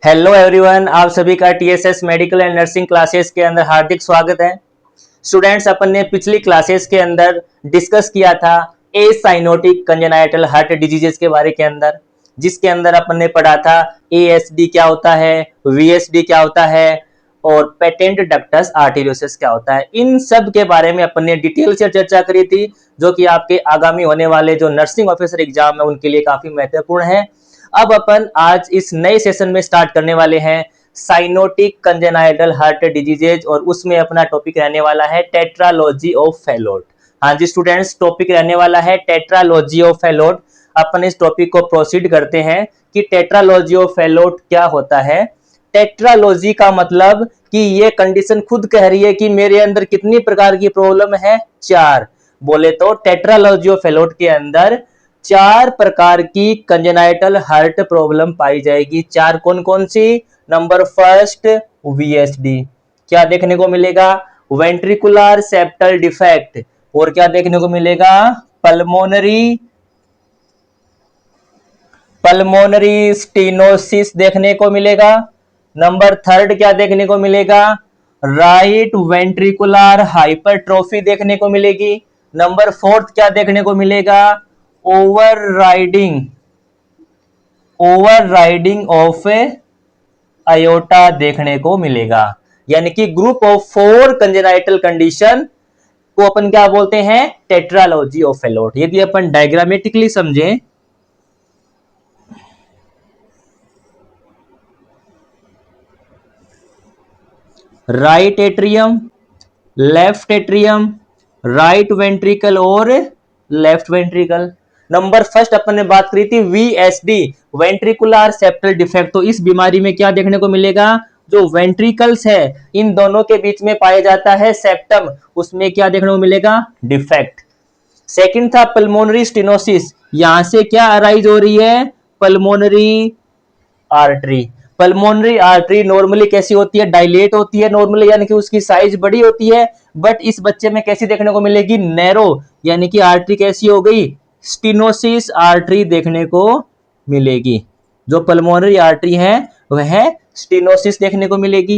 Hello everyone, आप सभी का TSS medical and nursing classes के अंदर हार्दिक स्वागत है। स्टूडेंट्स, अपन ने पिछली क्लासेस के अंदर डिस्कस किया था ए साइनोटिक कंजेनाइटल हार्ट डिजीजेस के बारे के अंदर, जिसके अंदर अपन ने पढ़ा था एएसडी क्या होता है, वीएसडी क्या होता है और पेटेंट डक्टस आर्टेरियोसिस क्या होता है। इन सब के बारे में अपन ने डिटेल से चर्चा करी थी, जो कि आपके आगामी होने वाले जो नर्सिंग ऑफिसर एग्जाम है उनके लिए काफी महत्वपूर्ण है। अब अपन आज इस नए सेशन में स्टार्ट करने वाले हैं साइनोटिक कंजेनाइटल हार्ट डिजीजेज, और उसमें अपना टॉपिक रहने वाला है टेट्रालॉजी ऑफ फेलोट। हाँ जी स्टूडेंट्स, टॉपिक रहने वाला है टेट्रालॉजी ऑफ फेलोट। अपन इस टॉपिक को प्रोसीड करते हैं कि टेट्रालॉजी ऑफ फेलोट क्या होता है। टेट्रालॉजी का मतलब कि ये कंडीशन खुद कह रही है कि मेरे अंदर कितनी प्रकार की प्रॉब्लम है, चार। बोले तो टेट्रालॉजी ऑफ फेलोट के अंदर चार प्रकार की कंजेनाइटल हार्ट प्रॉब्लम पाई जाएगी। चार कौन कौन सी? Number first, VSD. क्या देखने को मिलेगा? Ventricular septal defect. और क्या देखने को मिलेगा? पल्मोनरी पल्मोनरी स्टेनोसिस देखने को मिलेगा। नंबर थर्ड क्या देखने को मिलेगा? राइट वेंट्रिकुलर हाइपरट्रोफी देखने को मिलेगी। नंबर फोर्थ क्या देखने को मिलेगा? ओवरराइडिंग ओवरराइडिंग ऑफ अयोटा देखने को मिलेगा। यानी कि group of four congenital condition को अपन क्या बोलते हैं? Tetralogy of Fallot. यदि अपन डायग्रामेटिकली समझें, right atrium, left atrium, right ventricle और लेफ्ट वेंट्रिकल। नंबर फर्स्ट अपन ने बात करी थी वीएसडी, वेंट्रिकुलर सेप्टल डिफेक्ट। तो इस बीमारी में क्या देखने को मिलेगा? जो वेंट्रिकल्स है इन दोनों के बीच में पाया जाता है सेप्टम, उसमें क्या देखने को मिलेगा? डिफेक्ट। सेकंड था पल्मोनरी स्टेनोसिस। यहां से क्या अराइज हो रही है? Pulmonary artery. Pulmonary artery normally कैसी होती है? डायलेट होती है नॉर्मली, यानी कि उसकी साइज बड़ी होती है। बट इस बच्चे में कैसी देखने को मिलेगी? नैरो, यानी कि आर्टरी कैसी हो गई? स्टेनोसिस आर्टरी देखने को मिलेगी। जो पल्मोनरी आर्टरी है वह स्टेनोसिस देखने को मिलेगी।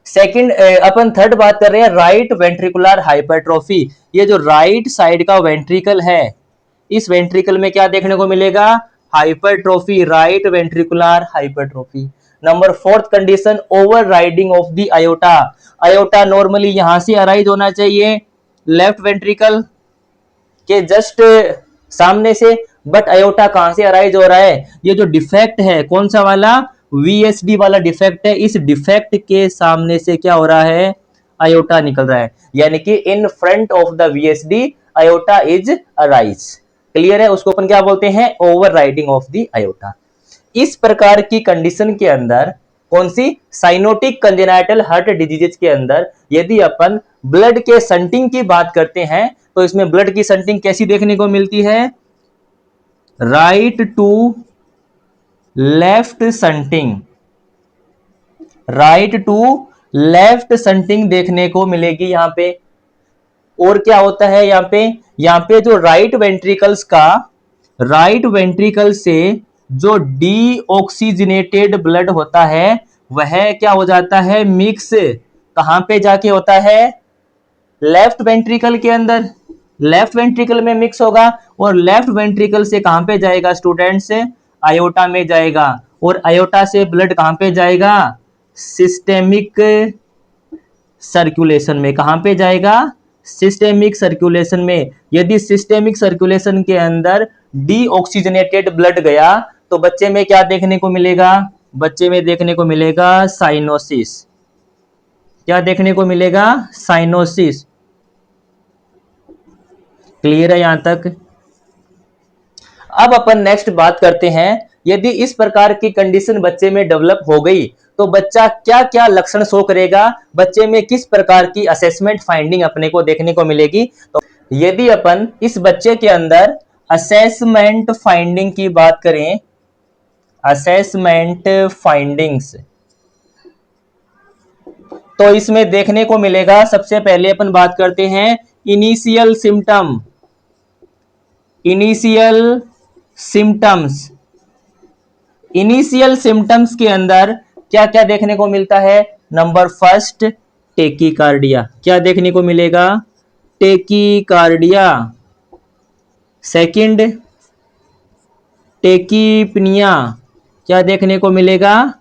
सेकंड, अपन थर्ड बात कर रहे हैं राइट वेंट्रिकुलर हाइपरट्रोफी। ये जो राइट साइड का वेंट्रिकल है, इस वेंट्रिकल में क्या देखने को मिलेगा? Hypertrophy, right ventricular hypertrophy. Number fourth condition, overriding of the aorta. Aorta normally यहां से अराइज होना चाहिए लेफ्ट वेंट्रिकल के जस्ट सामने से, बट अयोटा कहां से अराइज हो रहा है? ये जो डिफेक्ट है कौन सा वाला? वीएसडी वाला डिफेक्ट है। इस डिफेक्ट के सामने से क्या हो रहा है? अयोटा निकल रहा है, यानी कि in front of the VSD aorta is arise. Clear है? उसको अपन क्या बोलते हैं? Overriding of the aorta. इस प्रकार की कंडीशन के अंदर, कौन सी? साइनोटिक कंजेनाइटल हार्ट डिजीजेज के अंदर यदि अपन ब्लड के संटिंग की बात करते हैं, तो इसमें ब्लड की संटिंग कैसी देखने को मिलती है? Right to left shunting, right to left shunting देखने को मिलेगी यहां पे। और क्या होता है यहाँ पे? यहाँ पे जो राइट वेंट्रिकल्स का, राइट वेंट्रिकल से जो डीऑक्सीजनेटेड ब्लड होता है वह क्या हो जाता है? मिक्स। कहां पे जाके होता है? लेफ्ट वेंट्रिकल के अंदर। लेफ्ट वेंट्रिकल में मिक्स होगा, और लेफ्ट वेंट्रिकल से कहां पे जाएगा स्टूडेंट्स? अयोटा में जाएगा। और अयोटा से ब्लड कहां पे जाएगा? सिस्टेमिक सर्कुलेशन में। कहां पे जाएगा? सिस्टेमिक सर्कुलेशन में। यदि सिस्टेमिक सर्कुलेशन के अंदर डीऑक्सीजनेटेड ब्लड गया तो बच्चे में क्या देखने को मिलेगा? बच्चे में देखने को मिलेगा साइनोसिस। क्या देखने को मिलेगा? साइनोसिस। क्लियर है यहां तक? अब अपन नेक्स्ट बात करते हैं, यदि इस प्रकार की कंडीशन बच्चे में डेवलप हो गई तो बच्चा क्या क्या लक्षण शो करेगा? बच्चे में किस प्रकार की असेसमेंट फाइंडिंग अपने को देखने को मिलेगी? तो यदि अपन इस बच्चे के अंदर असेसमेंट फाइंडिंग की बात करें, असेसमेंट फाइंडिंग्स, तो इसमें देखने को मिलेगा, सबसे पहले अपन बात करते हैं initial symptom, initial symptoms. Initial symptoms के अंदर क्या क्या देखने को मिलता है? Number first, tachycardia. क्या देखने को मिलेगा? टेकीकार्डिया। सेकंड, टेकीपनिया। क्या देखने को मिलेगा?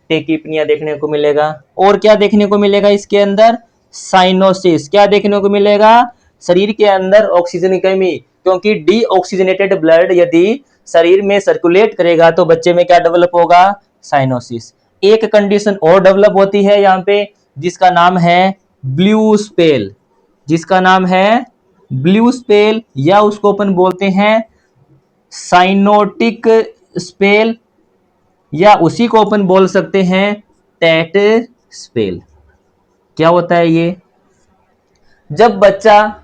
टेकीपनिया देखने को मिलेगा। और क्या देखने को मिलेगा इसके अंदर? साइनोसिस। क्या देखने को मिलेगा? शरीर के अंदर ऑक्सीजन की कमी, क्योंकि डीऑक्सीजनेटेड ब्लड यदि शरीर में सर्कुलेट करेगा तो बच्चे में क्या डेवलप होगा? साइनोसिस। एक कंडीशन और डेवलप होती है यहाँ पे, जिसका नाम है ब्लू स्पेल। जिसका नाम है ब्लू स्पेल, या उसको अपन बोलते हैं साइनोटिक स्पेल, या उसी को अपन बोल सकते हैं टेट स्पेल। क्या होता है ये? जब बच्चा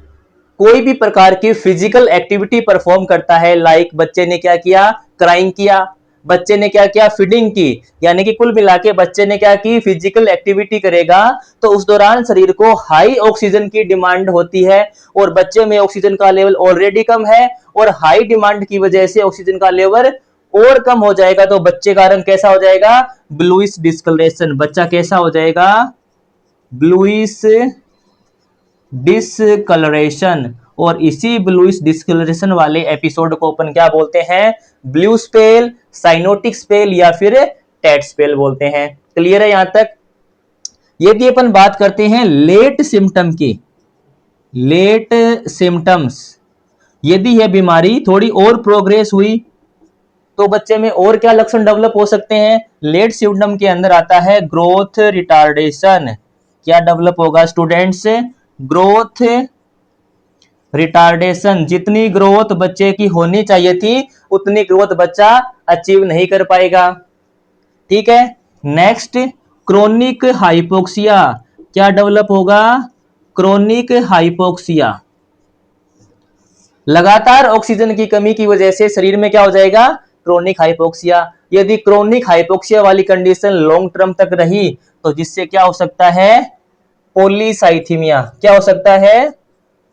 कोई भी प्रकार की फिजिकल एक्टिविटी परफॉर्म करता है, लाइक बच्चे ने क्या किया? क्राइंग किया। बच्चे ने क्या किया? फीडिंग की। यानी कि कुल मिला के बच्चे ने क्या की? फिजिकल एक्टिविटी करेगा, तो उस दौरान शरीर को हाई ऑक्सीजन की डिमांड होती है, और बच्चे में ऑक्सीजन का लेवल ऑलरेडी कम है, और हाई डिमांड की वजह से ऑक्सीजन का लेवल और कम हो जाएगा, तो बच्चे का रंग कैसा हो जाएगा? Bluish discolouration. बच्चा कैसा हो जाएगा? Bluish discolouration. और इसी ब्लूइश डिसकलरेशन वाले एपिसोड को अपन क्या बोलते हैं? ब्लू स्पेल, साइनोटिक स्पेल, या फिर टेट स्पेल बोलते हैं। क्लियर है यहां तक? यदि अपन बात करते हैं लेट सिम्टम की, लेट सिम्टम्स, यदि यह बीमारी थोड़ी और प्रोग्रेस हुई तो बच्चे में और क्या लक्षण डेवलप हो सकते हैं? लेट सिम्टम के अंदर आता है ग्रोथ रिटार्डेशन। क्या डेवलप होगा स्टूडेंट्स? Growth retardation. जितनी ग्रोथ बच्चे की होनी चाहिए थी उतनी ग्रोथ बच्चा अचीव नहीं कर पाएगा। ठीक है। Next, chronic hypoxia. क्या डेवलप होगा? Chronic hypoxia. लगातार ऑक्सीजन की कमी की वजह से शरीर में क्या हो जाएगा? Chronic hypoxia. यदि क्रोनिक हाइपोक्सिया वाली कंडीशन लॉन्ग टर्म तक रही तो जिससे क्या हो सकता है? पॉलीसाइथीमिया। क्या हो सकता है?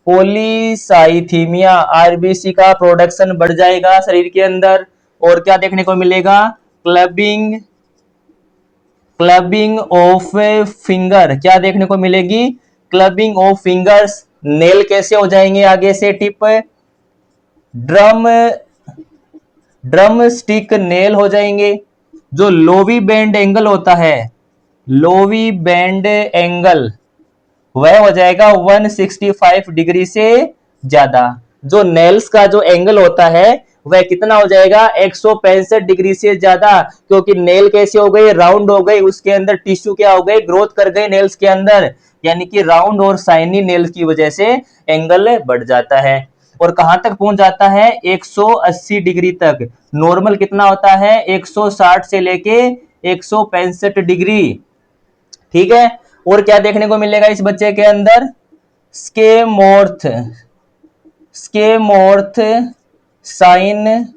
पॉलीसाइथीमिया। आरबीसी का प्रोडक्शन बढ़ जाएगा शरीर के अंदर। और क्या देखने को मिलेगा? Clubbing, clubbing of finger. क्या देखने को मिलेगी? Clubbing of fingers. नेल कैसे हो जाएंगे आगे से? Tip, drum, drum stick nail हो जाएंगे। जो लोवी बैंड एंगल होता है, लोवी बैंड एंगल, वह हो जाएगा 165 डिग्री से ज्यादा। जो नेल्स का जो एंगल होता है वह कितना हो जाएगा? 165 डिग्री से ज्यादा, क्योंकि नेल कैसे हो गई? राउंड हो गई, उसके अंदर टिश्यू क्या हो गई? ग्रोथ कर गई नेल्स के अंदर, यानी कि राउंड और शाइनी नेल्स की वजह से एंगल बढ़ जाता है। और कहां तक पहुंच जाता है? 180 डिग्री तक। नॉर्मल कितना होता है? 160 से लेके 165 डिग्री। ठीक है। और क्या देखने को मिलेगा इस बच्चे के अंदर? स्केमोर्थ, स्केमोर्थ साइन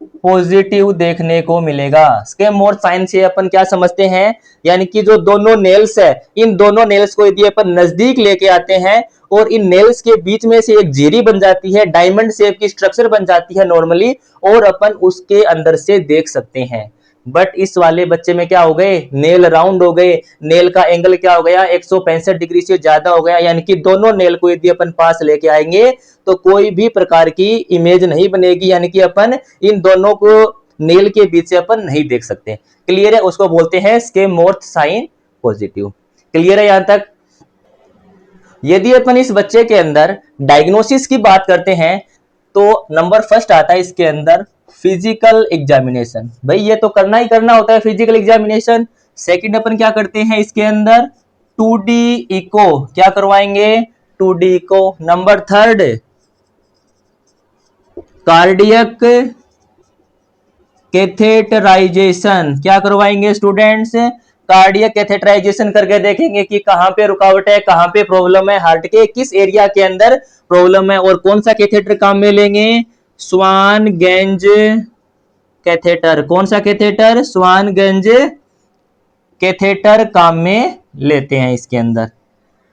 पॉजिटिव देखने को मिलेगा। स्केमोर्थ साइन से अपन क्या समझते हैं? यानी कि जो दोनों नेल्स है, इन दोनों नेल्स को यदि अपन नजदीक लेके आते हैं और इन नेल्स के बीच में से एक झिरी बन जाती है, डायमंड शेप की स्ट्रक्चर बन जाती है नॉर्मली, और अपन उसके अंदर से देख सकते हैं। बट इस वाले बच्चे में क्या हो गए? नेल राउंड हो गए, नेल का एंगल क्या हो गया? 165 डिग्री से ज्यादा हो गया। यानी कि दोनों नेल को यदि अपन पास लेके आएंगे तो कोई भी प्रकार की इमेज नहीं बनेगी, यानी कि अपन इन दोनों को नेल के बीच से अपन नहीं देख सकते। क्लियर है? उसको बोलते हैं स्केमोर्थ साइन पॉजिटिव। क्लियर है यहां तक? यदि अपन इस बच्चे के अंदर डायग्नोसिस की बात करते हैं तो नंबर फर्स्ट आता है इसके अंदर फिजिकल एग्जामिनेशन। भाई ये तो करना ही करना होता है फिजिकल एग्जामिनेशन। सेकंड अपन क्या करते हैं इसके अंदर? 2D eco. क्या करवाएंगे? 2D echo. Number third, cardiac catheterization. क्या करवाएंगे स्टूडेंट्स? कार्डियक कैथेटराइजेशन करके देखेंगे कि कहां पे रुकावट है, कहां पे प्रॉब्लम है, हार्ट के किस एरिया के अंदर प्रॉब्लम है, और कौन सा कैथेटर काम में लेंगे? स्वान-गेंज कैथेटर। कौन सा कैथेटर? स्वान-गेंज कैथेटर काम में लेते हैं इसके अंदर।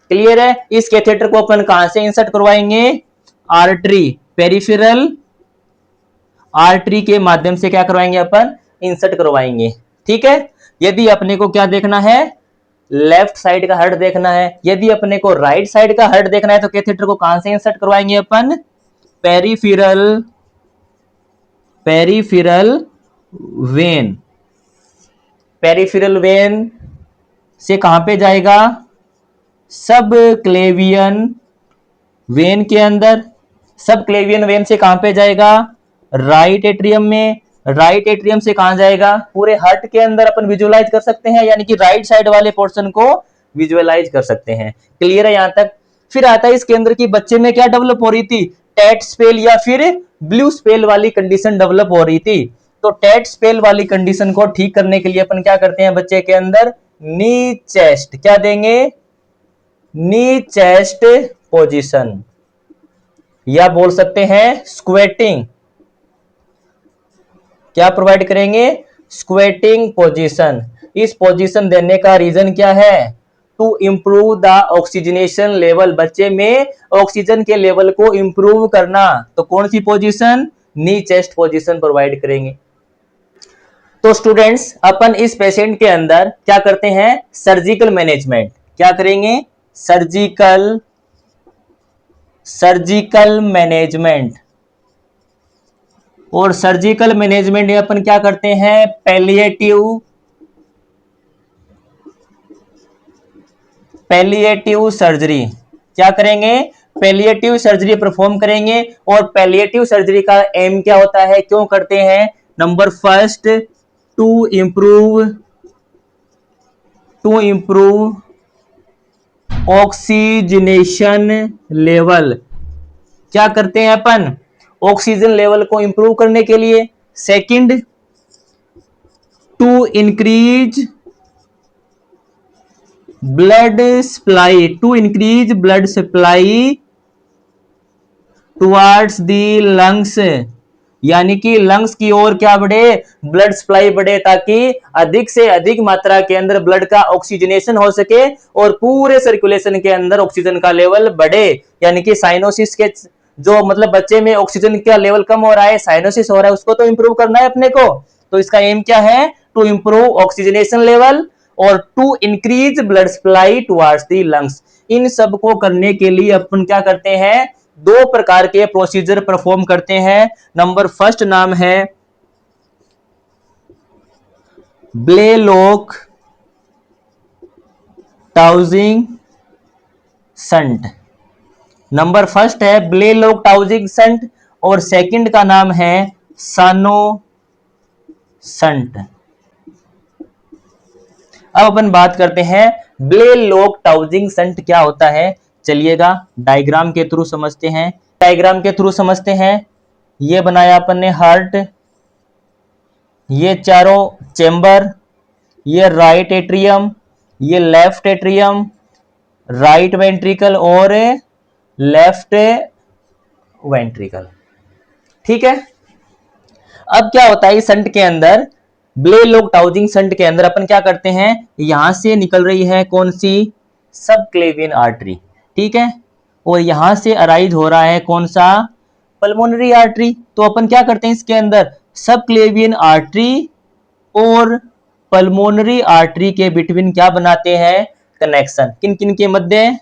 क्लियर है? इस कैथेटर को अपन कहां से इंसर्ट करवाएंगे? आर्टरी, पेरिफेरल आर्टरी के माध्यम से क्या करवाएंगे अपन? इंसर्ट करवाएंगे। ठीक है, यदि अपने को क्या देखना है, लेफ्ट साइड का हार्ट देखना है, यदि अपने को राइट साइड का हार्ट देखना है तो कैथेटर को कहां से इंसर्ट करवाएंगे अपन, पेरिफेरल वेन। पेरिफेरल वेन से कहां पे जाएगा, सब क्लेवियन वेन के अंदर। सब क्लेवियन वेन से कहां पे जाएगा, राइट एट्रियम में। राइट एट्रियम से कहां जाएगा, पूरे हार्ट के अंदर अपन विजुअलाइज कर सकते हैं, यानी कि राइट साइड वाले पोर्शन को विजुअलाइज कर सकते हैं। क्लियर है यहां तक। फिर आता है इसके अंदर की बच्चे में क्या डेवलप हो रही थी, टेट स्पेल या फिर ब्लू स्पेल वाली कंडीशन डेवलप हो रही थी। तो टेट स्पेल वाली कंडीशन को ठीक करने के लिए अपन क्या करते हैं, बच्चे के अंदर नी चेस्ट क्या देंगे, नी चेस्ट पोजीशन, या बोल सकते हैं स्क्वेटिंग, क्या प्रोवाइड करेंगे, स्क्वेटिंग पोजीशन। इस पोजीशन देने का रीजन क्या है, to improve the oxygenation level, बच्चे में ऑक्सीजन के लेवल को इंप्रूव करना। तो कौन सी position, knee chest position provide करेंगे। तो स्टूडेंट्स अपन इस पेशेंट के अंदर क्या करते हैं, सर्जिकल मैनेजमेंट, क्या करेंगे, सर्जिकल मैनेजमेंट। और सर्जिकल मैनेजमेंट में अपन क्या करते हैं, पैलिएटिव सर्जरी, क्या करेंगे, पैलिएटिव सर्जरी परफॉर्म करेंगे। और पैलिएटिव सर्जरी का एम क्या होता है, क्यों करते हैं, number first to improve oxygenation level, क्या करते हैं अपन, ऑक्सीजन लेवल को इंप्रूव करने के लिए। Second, to increase blood supply towards the lungs, यानी कि लंग्स की ओर क्या बढ़े, ब्लड सप्लाई बढ़े, ताकि अधिक से अधिक मात्रा के अंदर ब्लड का ऑक्सीजनेशन हो सके और पूरे सर्कुलेशन के अंदर ऑक्सीजन का लेवल बढ़े। यानी कि साइनोसिस के जो मतलब बच्चे में ऑक्सीजन का लेवल कम हो रहा है, साइनोसिस हो रहा है, उसको तो इंप्रूव करना है अपने को। तो इसका एम क्या है, टू इंप्रूव ऑक्सीजनेशन लेवल और to increase blood supply towards the lungs. इन सब को करने के लिए अपन क्या करते हैं, दो प्रकार के प्रोसीजर परफॉर्म करते हैं। नंबर फर्स्ट नाम है ब्लेलोक टाउजिंग संट, नंबर फर्स्ट है ब्लेलोक टाउजिंग संट और सेकंड का नाम है सानो संट। अब अपन बात करते हैं ब्लेलोक टाउजिंग संट क्या होता है। चलिएगा डायग्राम के थ्रू समझते हैं। ये बनाया अपन ने हार्ट, ये चारों चेंबर, ये राइट एट्रियम, ये लेफ्ट एट्रियम, राइट वेंट्रिकल और लेफ्ट वेंट्रिकल। ठीक है, अब क्या होता है इस संट के अंदर, ब्लेलोक टाउजिंग संट के अंदर अपन क्या करते हैं, यहां से निकल रही है कौन सी, सब क्लेवियन आर्टरी। ठीक है, और यहां से अराइज हो रहा है कौन सा, पल्मोनरी आर्टरी। तो अपन क्या करते हैं इसके अंदर, सब क्लेवियन आर्टरी और पल्मोनरी आर्टरी के बिटवीन क्या बनाते हैं, कनेक्शन। किन किन के मध्य,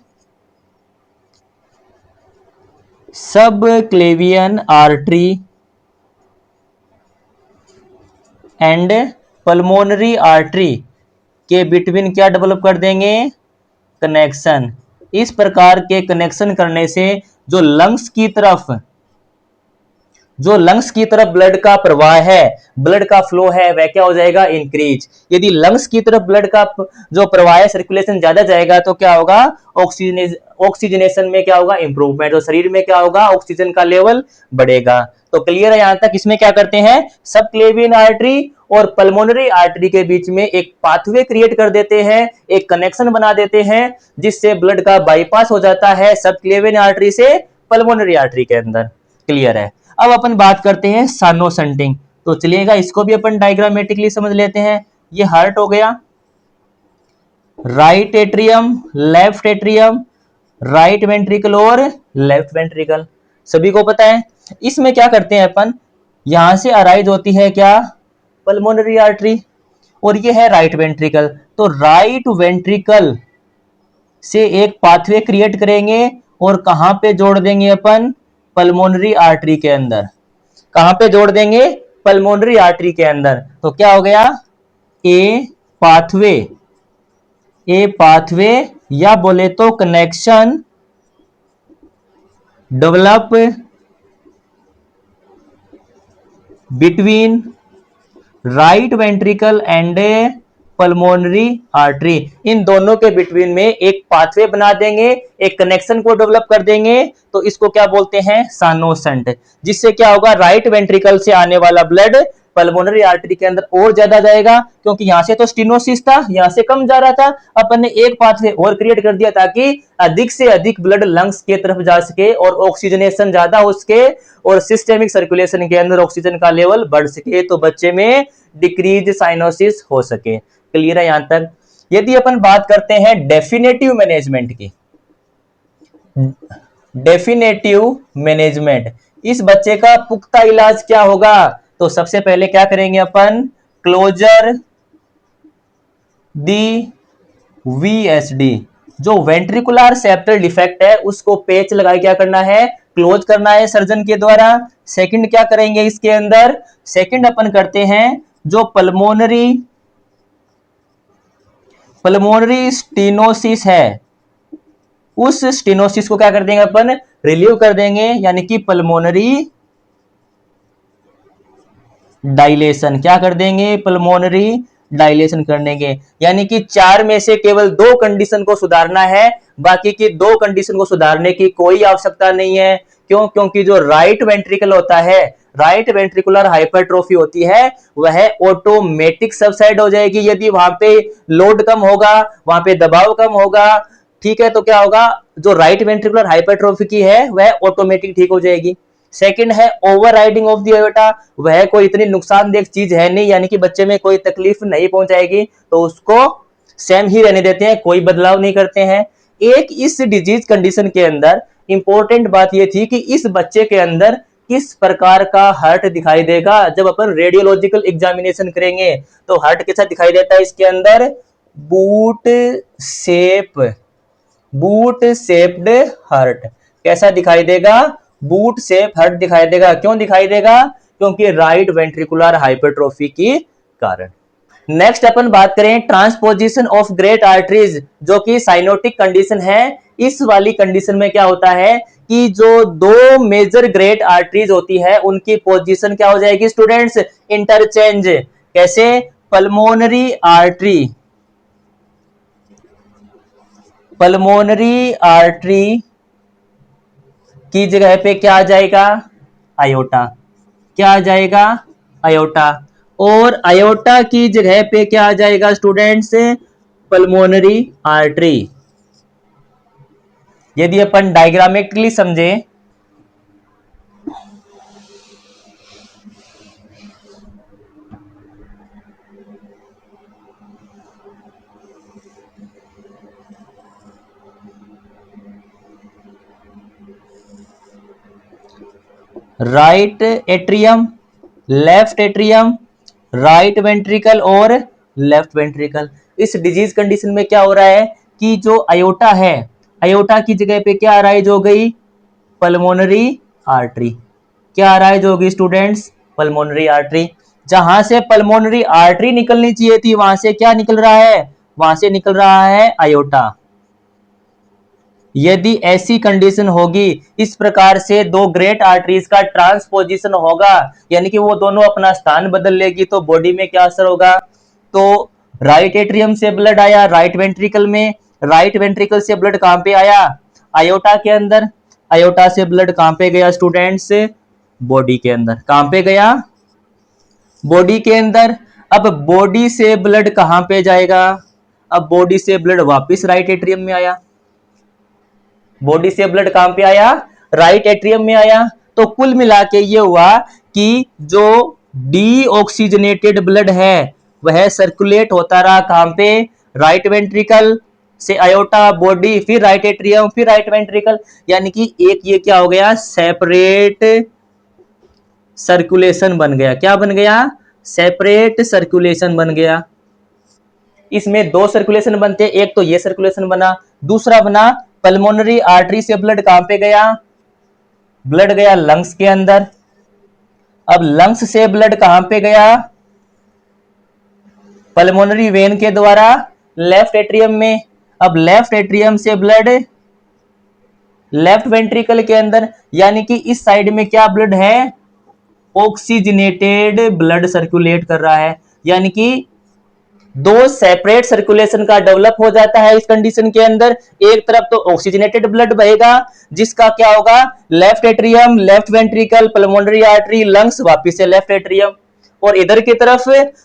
सब क्लेवियन आर्टरी एंड पल्मोनरी आर्टरी के बिटवीन क्या डेवलप कर देंगे, कनेक्शन। इस प्रकार के कनेक्शन करने से जो लंग्स की तरफ ब्लड का प्रवाह है, ब्लड का फ्लो है, वह क्या हो जाएगा, इंक्रीज। यदि लंग्स की तरफ ब्लड का जो प्रवाह है, सर्कुलेशन ज्यादा जाएगा तो क्या होगा, ऑक्सीजनेशन में क्या होगा, इंप्रूवमेंट, और शरीर में क्या होगा, ऑक्सीजन का लेवल बढ़ेगा। तो क्लियर है यहां तक। इसमें क्या करते हैं, सब क्लेवियन आर्टरी और पल्मोनरी आर्टरी के बीच में एक पाथवे क्रिएट कर देते हैं, एक कनेक्शन बना देते हैं, जिससे ब्लड का बाईपास हो जाता है सब क्लेवियन आर्टरी से पल्मोनरी आर्टरी के अंदर। क्लियर है। अब अपन बात करते हैं सानो संटिंग। तो चलिएगा इसको भी अपन डायग्रामेटिकली समझ लेते हैं। ये हार्ट हो गया, right atrium, left atrium, right ventricle और लेफ्ट वेंट्रिकल, सभी को पता है। इसमें क्या करते हैं अपन, यहां से अराइज होती है क्या, पल्मोनरी आर्टरी, और ये है राइट वेंट्रिकल। तो राइट वेंट्रिकल से एक पाथवे क्रिएट करेंगे और कहां पे जोड़ देंगे अपन? पल्मोनरी आर्टरी के अंदर। कहां पे जोड़ देंगे? पल्मोनरी आर्टरी के अंदर। तो क्या हो गया? ए पाथवे, ए पाथवे या बोले तो connection develop between right ventricle and pulmonary artery. इन दोनों के बिटवीन में एक पाथवे बना देंगे, एक कनेक्शन को डेवलप कर देंगे, तो इसको क्या बोलते हैं? सानोसेंट। जिससे क्या होगा? राइट वेंट्रिकल से आने वाला ब्लड पल्मोनरी आर्टरी के अंदर और ज्यादा जाएगा, क्योंकि यहां से तो स्टेनोसिस था, यहां से कम जा रहा था। अपन ने एक पाथवे और क्रिएट कर दिया ताकि अधिक से अधिक ब्लड लंग्स के तरफ जा सके और ऑक्सीजनेशन ज्यादा हो सके और सिस्टेमिक सर्कुलेशन के अंदर ऑक्सीजन का लेवल बढ़ सके, तो बच्चे में डिक्रीज साइनोसिस हो सके। क्लियर है यहां तक? यदि अपन बात करते हैं डेफिनेटिव मैनेजमेंट की, डेफिनेटिव मैनेजमेंट, इस बच्चे का पुख्ता इलाज क्या होगा? तो सबसे पहले क्या करेंगे अपन? क्लोजर दी वीएसडी, जो वेंट्रिकुलर सेप्टल डिफेक्ट है उसको पेच लगा क्या करना है? क्लोज करना है सर्जन के द्वारा। सेकंड क्या करेंगे इसके अंदर? सेकंड अपन करते हैं जो पल्मोनरी स्टेनोसिस है, उस स्टेनोसिस को क्या कर देंगे अपन? रिलीव कर देंगे, यानी कि पल्मोनरी डायलेशन। क्या कर देंगे? पल्मोनरी डायलेशन कर देंगे। यानी कि चार में से केवल दो कंडीशन को सुधारना है, बाकी की दो कंडीशन को सुधारने की कोई आवश्यकता नहीं है। क्यों? क्योंकि जो राइट वेंट्रिकल होता है, राइट वेंट्रिकुलर हाइपरट्रोफी होती है, वह ऑटोमेटिक सबसाइड हो जाएगी यदि वहां पे लोड कम होगा, वहां पे दबाव कम होगा। ठीक है, तो क्या होगा? जो राइट वेंट्रिकुलर हाइपरट्रोफी की है वह ऑटोमेटिक ठीक हो जाएगी। सेकंड है over riding of the aorta, वह कोई इतनी नुकसानदेह चीज है नहीं, यानी कि बच्चे में कोई तकलीफ नहीं पहुंचाएगी, तो उसको सेम ही रहने देते हैं, कोई बदलाव नहीं करते हैं। एक इस डिजीज कंडीशन के अंदर इंपॉर्टेंट बात यह थी कि इस बच्चे के अंदर किस प्रकार का हार्ट दिखाई देगा? जब अपन रेडियोलॉजिकल एग्जामिनेशन करेंगे तो हार्ट कैसा दिखाई देता है इसके अंदर? Boot shape, boot shaped heart. कैसा दिखाई देगा? बूट शेप हार्ट दिखाई देगा। क्यों दिखाई देगा? क्योंकि राइट वेंट्रिकुलर हाइपरट्रोफी के कारण। नेक्स्ट अपन बात करें ट्रांसपोजिशन ऑफ ग्रेट आर्टरीज, जो कि साइनोटिक कंडीशन है। इस वाली कंडीशन में क्या होता है कि जो दो मेजर ग्रेट आर्टरीज होती है उनकी पोजीशन क्या हो जाएगी स्टूडेंट्स? इंटरचेंज। कैसे? पल्मोनरी आर्टरी, पल्मोनरी आर्टरी की जगह पे क्या आ जाएगा? आयोटा। क्या आ जाएगा? आयोटा। और आयोटा की जगह पे क्या आ जाएगा स्टूडेंट्स? Pulmonary artery. यदि अपन डायग्रामेटिकली समझे, right atrium, left atrium, right ventricle और लेफ्ट वेंट्रिकल। इस डिजीज कंडीशन में क्या हो रहा है कि जो अयोटा है, अयोटा की जगह पे क्या अराइज हो गई? Pulmonary artery. क्या अराइज होगी स्टूडेंट्स? Pulmonary artery. जहां से पल्मोनरी आर्टरी निकलनी चाहिए थी वहां से क्या निकल रहा है? वहां से निकल रहा है अयोटा। यदि ऐसी कंडीशन होगी, इस प्रकार से दो ग्रेट आर्टरीज का ट्रांसपोजिशन होगा, यानी कि वो दोनों अपना स्थान बदल लेगी, तो बॉडी में क्या असर होगा? तो राइट एट्रियम से ब्लड आया राइट वेंट्रिकल में, राइट वेंट्रिकल से ब्लड कहां पे आया? आयोटा के अंदर। आयोटा से ब्लड कहां पे गया स्टूडेंट्स? बॉडी के अंदर। कहां पे गया? बॉडी के अंदर। अब बॉडी से ब्लड कहां पे जाएगा? अब बॉडी से ब्लड वापस राइट एट्रियम में आया। बॉडी से ब्लड कहां पे आया? राइट एट्रियम में आया। तो कुल मिला के ये हुआ कि जो डीऑक्सीजनेटेड ब्लड है वह सर्कुलेट होता रहा कहां पे? राइट वेंट्रिकल से अयोटा, बॉडी, फिर राइट एट्रियम, फिर राइट वेंट्रिकल। यानी कि एक ये क्या हो गया? सेपरेट सर्कुलेशन बन गया। क्या बन गया? सेपरेट सर्कुलेशन बन गया। इसमें दो सर्कुलेशन बनते हैं, एक तो ये सर्कुलेशन बना, दूसरा बना पल्मोनरी आर्टरी से ब्लड कहां पे गया, ब्लड गया लंग्स के अंदर। अब लंग्स से ब्लड कहां पे गया, पल्मोनरी वेन के द्वारा लेफ्ट एट्रियम में। अब लेफ्ट एट्रियम से ब्लड लेफ्ट वेंट्रिकल के अंदर, यानी कि इस साइड में क्या ब्लड है, ऑक्सीजनेटेड ब्लड सर्कुलेट कर रहा है। यानी कि दो सेपरेट सर्कुलेशन का डेवलप हो जाता है इस कंडीशन के अंदर। एक तरफ तो ऑक्सीजनेटेड ब्लड बहेगा जिसका क्या होगा, left atrium, left ventricle, pulmonary artery, lungs, वापिस से लेफ्ट एट्रियम। और इधर की तरफ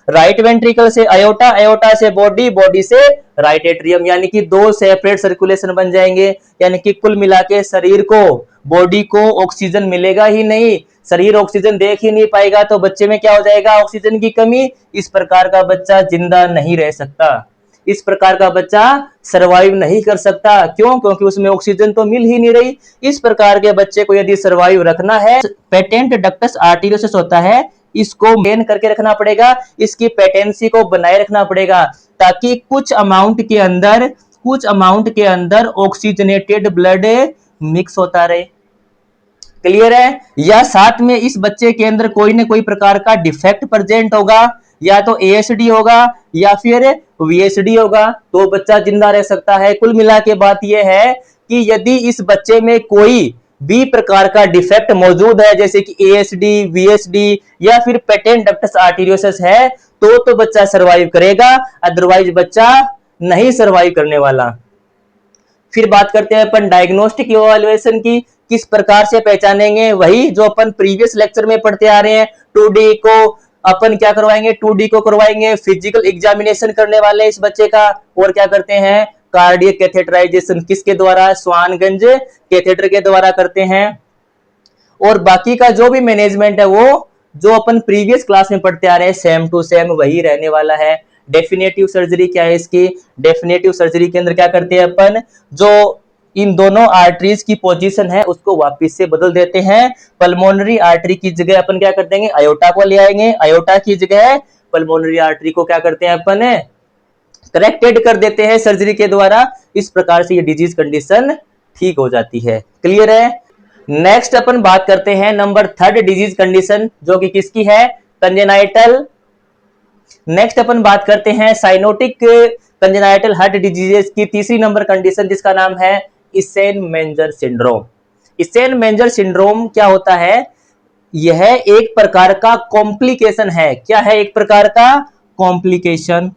राइट वेंट्रिकल से अयोटा, अयोटा से बॉडी, बॉडी से राइट एट्रियम, यानी कि दो सेपरेट सर्कुलेशन बन जाएंगे। यानी कि कुल मिला के शरीर को, बॉडी को ऑक्सीजन मिलेगा ही नहीं, शरीर ऑक्सीजन देख ही नहीं पाएगा, तो बच्चे में क्या हो जाएगा, ऑक्सीजन की कमी। इस प्रकार का बच्चा जिंदा नहीं रह सकता, इस प्रकार का बच्चा सरवाइव नहीं कर सकता। क्यों? क्योंकि उसमें ऑक्सीजन तो मिल ही नहीं रही। इस प्रकार के बच्चे को यदि सरवाइव रखना है, पेटेंट डक्टस आर्टेरियोसस होता है, इसको मेन करके रखना पड़ेगा, इसकी पेटेंसी को बनाए रखना पड़ेगा, ताकि कुछ अमाउंट के अंदर ऑक्सीजनेटेड ब्लड मिक्स होता रहे। क्लियर है? या साथ में इस बच्चे के अंदर कोई ना कोई प्रकार का डिफेक्ट प्रेजेंट होगा, या तो एएसडी होगा या फिर वीएसडी होगा, तो बच्चा जिंदा रह सकता है। कुल मिला के बात यह है कि यदि इस बच्चे में कोई भी प्रकार का डिफेक्ट मौजूद है, जैसे कि एएसडी, वीएसडी या फिर पेटेंट डक्टस आर्टेरियोसस है, तो बच्चा सरवाइव करेगा, अदरवाइज बच्चा नहीं सरवाइव करने वाला। फिर बात करते हैं अपन डायग्नोस्टिक इवैल्यूएशन की, किस प्रकार से पहचानेंगे, वही जो अपन प्रीवियस लेक्चर में पढ़ते आ रहे हैं। 2D को अपन क्या करवाएंगे, 2D को करवाएंगे, फिजिकल एग्जामिनेशन करने वाले इस बच्चे का, और क्या करते हैं, कार्डियक कैथेटराइजेशन किसके द्वारा, स्वानगंज कैथेटर के द्वारा करते हैं। और बाकी का जो भी मैनेजमेंट है वो जो अपन प्रीवियस क्लास में पढ़ते आ रहे हैं सेम टू सेम वही रहने वाला है। डेफिनेटिव सर्जरी क्या है इसकी, डेफिनेटिव सर्जरी के अंदर क्या करते हैं अपन, जो इन दोनों आर्टरीज की पोजीशन है उसको वापस से बदल देते हैं। पल्मोनरी आर्टरी की जगह अपन क्या कर देंगे, अयोटा को ले आएंगे, अयोटा की जगह पल्मोनरी आर्टरी को क्या करते हैं अपन, करेक्टेड कर देते हैं सर्जरी के द्वारा। इस प्रकार से ये डिजीज कंडीशन ठीक हो जाती है। क्लियर है? नेक्स्ट अपन बात करते हैं नंबर 3 डिजीज कंडीशन, जो कि किसकी है, कंजेनाइटल। नेक्स्ट अपन बात करते हैं साइनोटिक कंजेनाइटल हार्ट डिजीजेस की तीसरी नंबर कंडीशन, जिसका नाम है इसेन-मेंजर सिंड्रोम। इसेन-मेंजर सिंड्रोम क्या होता है, यह एक प्रकार का कॉम्प्लिकेशन है। क्या है? एक प्रकार का कॉम्प्लिकेशन।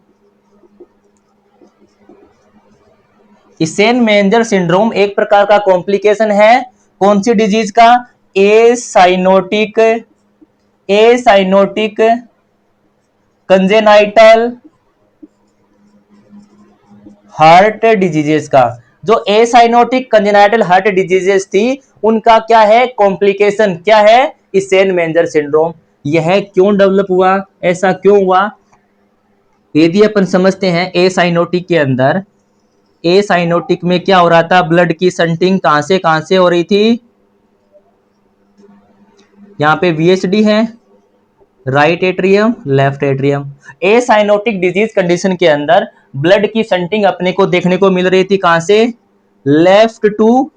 इसेन-मेंजर सिंड्रोम एक प्रकार का कॉम्प्लिकेशन है, कौन सी डिजीज का, एसाइनोटिक कंजेनाइटल हार्ट डिजीजेस का। जो एसाइनोटिक कंजेनाइटल हार्ट डिजीजेस थी उनका क्या है, कॉम्प्लिकेशन क्या है, इसेन-मेंजर सिंड्रोम। यह क्यों डेवलप हुआ, ऐसा क्यों हुआ, यदि अपन समझते हैं। एसाइनोटिक के अंदर, एसाइनोटिक में क्या हो रहा था, ब्लड की संटिंग कहां से हो रही थी, यहां पे वीएसडी है, right atrium, left atrium. Acyanotic disease condition के अंदर ब्लड की संटिंग अपने को देखने को मिल रही थी कहां से, लेफ्ट टू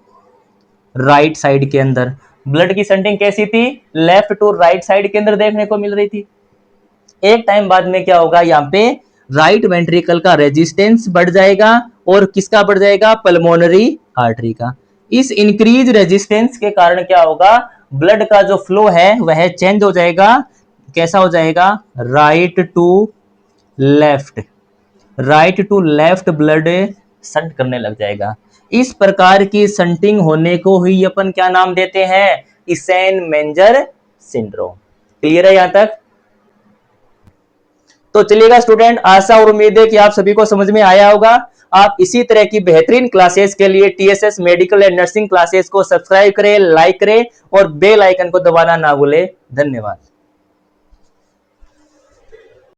राइट साइड के अंदर। ब्लड की संटिंग कैसी थी, लेफ्ट टू राइट साइड के अंदर देखने को मिल रही थी। एक टाइम बाद में क्या होगा, यहाँ पे राइट वेंट्रिकल का रेजिस्टेंस बढ़ जाएगा, और किसका बढ़ जाएगा, पल्मोनरी आर्टरी का। इस इंक्रीज रेजिस्टेंस के कारण क्या होगा, ब्लड का जो फ्लो है वह चेंज हो जाएगा। कैसा हो जाएगा, right to left blood shunt करने लग जाएगा। इस प्रकार की संटिंग होने को ही अपन क्या नाम देते हैं, इसेन-मेंजर सिंड्रोम। क्लियर है यहां तक? तो चलिएगा स्टूडेंट, आशा और उम्मीद है कि आप सभी को समझ में आया होगा। आप इसी तरह की बेहतरीन क्लासेस के लिए TSS medical and nursing classes को सब्सक्राइब करें, लाइक करें और बेल आइकन को दबाना ना भूलें। धन्यवाद।